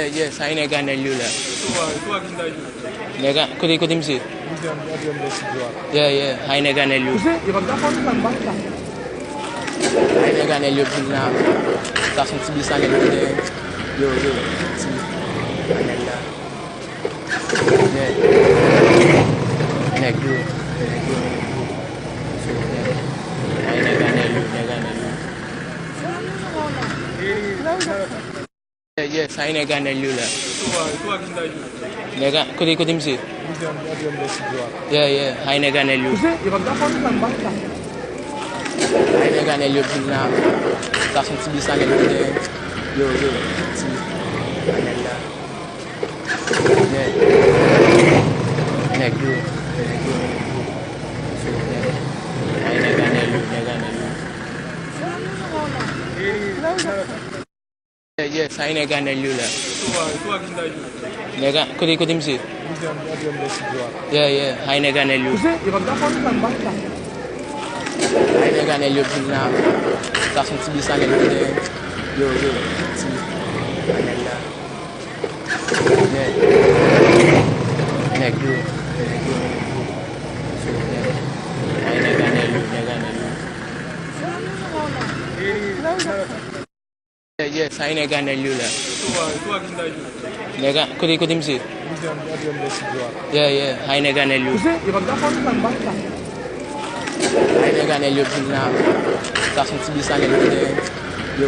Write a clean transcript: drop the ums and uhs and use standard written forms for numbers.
Yes, I ain't got no lula. Could him see? Yeah, I ain't got no lula. I ain't got no lula now. That's some TV channel over there. Yo, see. Yeah. Neck, yo. I ain't got no lula. Yes, I ain't got no lula. Could him see? Yeah, I ain't got no lula. I ain't got no lula now. That's some TV channel over there. Yo, see. Yeah. Neck, yo. I ain't got no lula. Yes, I ain't got no lula. Could him see? Yeah, I ain't got no lula. I ain't got no lula now. That's some TV channel over there. Yo, see. Yeah. Neck, yo. I ain't got no lula. Yes, I ain't got no lula. Could him see? Yeah, I ain't got no lula. I ain't got no lula now. That's some TV channel over there. Yo,